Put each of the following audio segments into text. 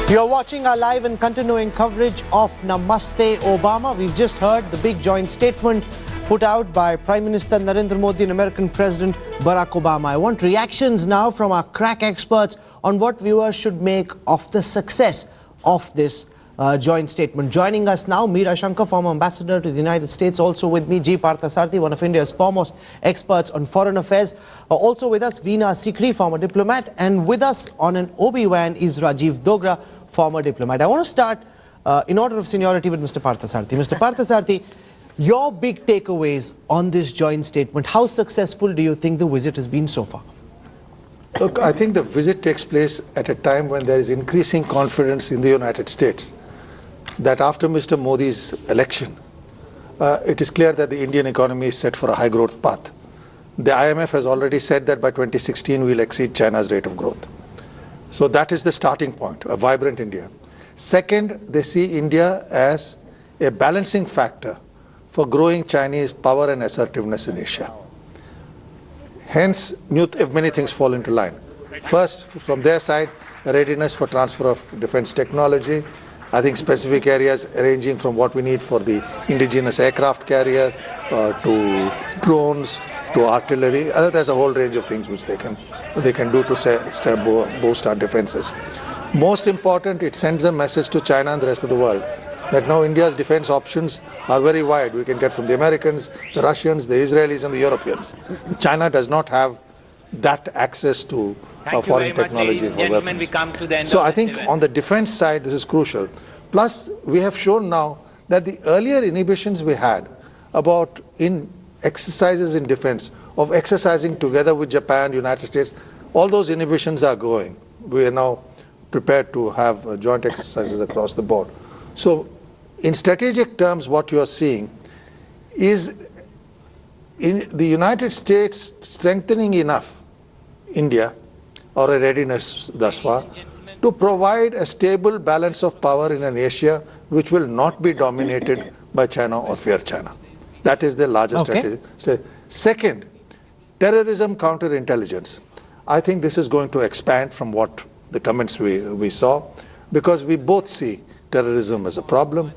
You're watching our live and continuing coverage of Namaste Obama. We've just heard the big joint statement put out by Prime Minister Narendra Modi and American President Barack Obama. I want reactions now from our crack experts on what viewers should make of the success of this joint statement. Joining us now, Meera Shankar, former ambassador to the United States. Also with me, G. Parthasarathy, one of India's foremost experts on foreign affairs. Also with us, Veena Sikri, former diplomat. And with us on an Obi-Wan is Rajiv Dogra, former diplomat. I want to start in order of seniority with Mr. Parthasarathy. Mr. Parthasarathy, your big takeaways on this joint statement. How successful do you think the visit has been so far? Look, I think the visit takes place at a time when there is increasing confidence in the United States that after Mr. Modi's election, it is clear that the Indian economy is set for a high growth path. The IMF has already said that by 2016 we'll exceed China's rate of growth. So that is the starting point, a vibrant India. Second, they see India as a balancing factor for growing Chinese power and assertiveness in Asia. Hence, many things fall into line. First, from their side, a readiness for transfer of defense technology. I think specific areas ranging from what we need for the indigenous aircraft carrier to drones to artillery. There's a whole range of things which they can do to boost our defenses. Most important, it sends a message to China and the rest of the world that now India's defense options are very wide. We can get from the Americans, the Russians, the Israelis and the Europeans. China does not have that access to foreign technology for weapons. So I think on the defense side, this is crucial. Plus, we have shown now that the earlier inhibitions we had about in exercises in defense, of exercising together with Japan, United States, all those inhibitions are going. We are now prepared to have joint exercises across the board. So in strategic terms, what you are seeing is in the United States strengthening enough India, or a readiness thus far, to provide a stable balance of power in an Asia which will not be dominated by China or fear China. That is the largest strategy. Second, terrorism counterintelligence. I think this is going to expand from what the comments we saw, because we both see terrorism as a problem.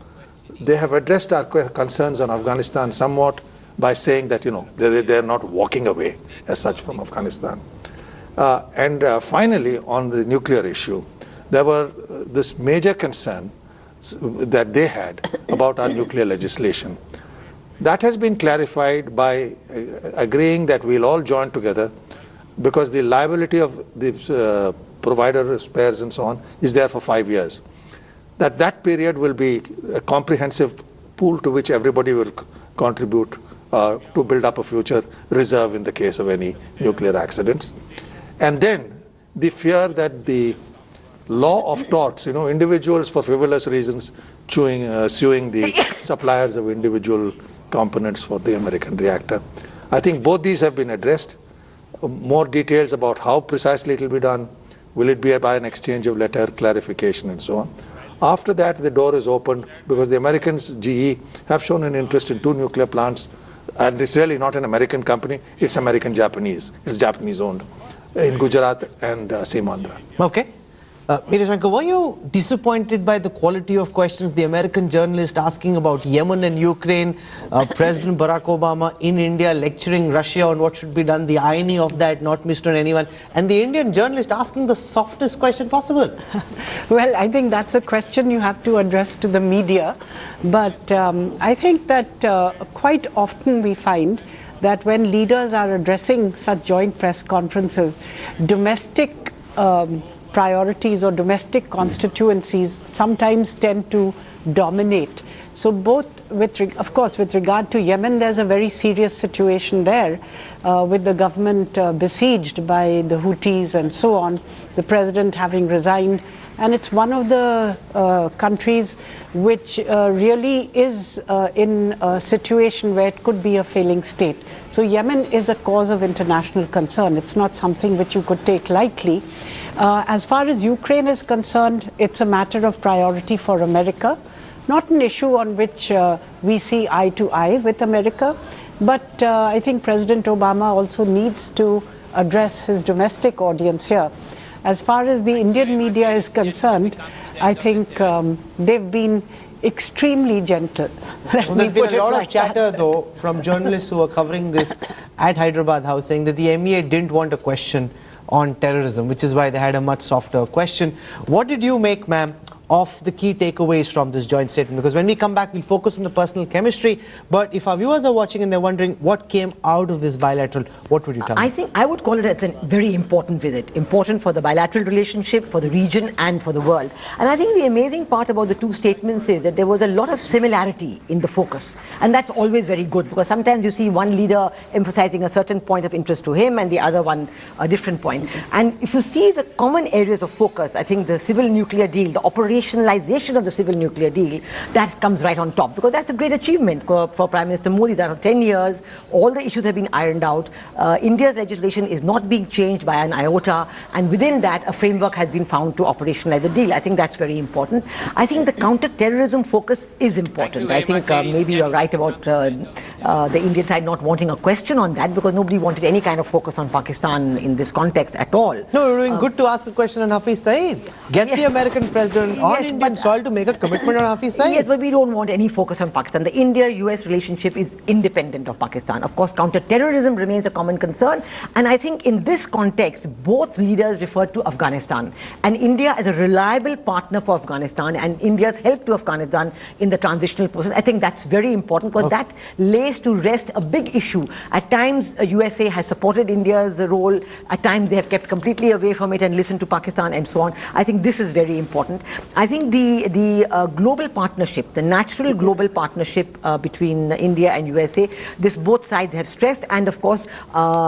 They have addressed our concerns on Afghanistan somewhat by saying that, they're not walking away as such from Afghanistan. Finally, on the nuclear issue, there were this major concern that they had about our nuclear legislation. That has been clarified by agreeing that we'll all join together, because the liability of the provider spares and so on is there for 5 years. That period will be a comprehensive pool to which everybody will contribute to build up a future reserve in the case of any nuclear accidents. And then the fear that the law of torts, individuals for frivolous reasons suing the suppliers of individual components for the American reactor. I think both these have been addressed. More details about how precisely it will be done, will it be by an exchange of letter, clarification and so on. After that, the door is opened, because the Americans, GE, have shown an interest in 2 nuclear plants, and it's really not an American company, it's American-Japanese, it's Japanese-owned, in Gujarat and Simandra. Okay. Meera Shankar, were you disappointed by the quality of questions? The American journalist asking about Yemen and Ukraine, President Barack Obama in India lecturing Russia on what should be done, the irony of that, not missed on anyone, and the Indian journalist asking the softest question possible. Well, I think that's a question you have to address to the media, but I think that quite often we find that when leaders are addressing such joint press conferences, domestic priorities or domestic constituencies sometimes tend to dominate. So both, of course, with regard to Yemen, there's a very serious situation there with the government besieged by the Houthis and so on, the president having resigned. And it's one of the countries which really is in a situation where it could be a failing state. So Yemen is a cause of international concern. It's not something which you could take lightly. As far as Ukraine is concerned, it's a matter of priority for America, not an issue on which we see eye to eye with America, but I think President Obama also needs to address his domestic audience here. As far as the Indian media is concerned, I think they've been extremely gentle. Well, there's been a lot of chatter, though, from journalists who are covering this at Hyderabad House, saying that the MEA didn't want a question on terrorism, which is why they had a much softer question. What did you make, ma'am, of the key takeaways from this joint statement? Because when we come back, we'll focus on the personal chemistry. But if our viewers are watching and they're wondering what came out of this bilateral, what would you tell them? I think I would call it as a very important visit. Important for the bilateral relationship, for the region and for the world. And I think the amazing part about the two statements is that there was a lot of similarity in the focus. And that's always very good, because sometimes you see one leader emphasizing a certain point of interest to him and the other one a different point. And if you see the common areas of focus, I think the civil nuclear deal, the operationalization of the civil nuclear deal, that comes right on top, because that's a great achievement for Prime Minister Modi. That for 10 years, all the issues have been ironed out. India's legislation is not being changed by an iota, and within that, a framework has been found to operationalize the deal. I think that's very important. I think the counter-terrorism focus is important. I think maybe you're right about the Indian side not wanting a question on that, because nobody wanted any kind of focus on Pakistan in this context at all. No, you're doing good to ask a question on Hafiz Saeed. Get the American president on Indian soil to make a commitment on Hafiz Saeed. Yes, but we don't want any focus on Pakistan. The India-US relationship is independent of Pakistan. Of course, counter-terrorism remains a common concern. And I think in this context, both leaders referred to Afghanistan. And India as a reliable partner for Afghanistan, and India's help to Afghanistan in the transitional process. I think that's very important, because that lays to rest a big issue. At times, USA has supported India's role. At times, they have kept completely away from it and listened to Pakistan and so on. I think this is very important. I think the global partnership, the natural global partnership between India and USA, this both sides have stressed. And of course,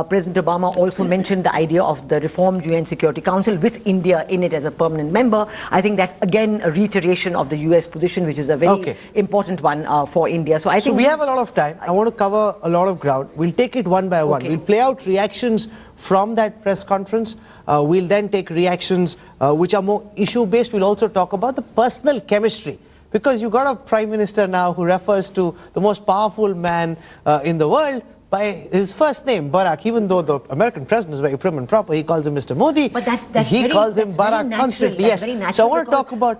President Obama also mentioned the idea of the reformed UN Security Council with India in it as a permanent member. I think that's again a reiteration of the US position, which is a very important one for India. So I think we have a lot of time. I want to cover a lot of ground. We'll take it one by one. We'll play out reactions from that press conference. We'll then take reactions which are more issue-based. We'll also talk about the personal chemistry, because you've got a prime minister now who refers to the most powerful man in the world by his first name, Barack. Even though the American president is very prim and proper, he calls him Mr. Modi. But he calls him Barack constantly. Yes. So I want to talk about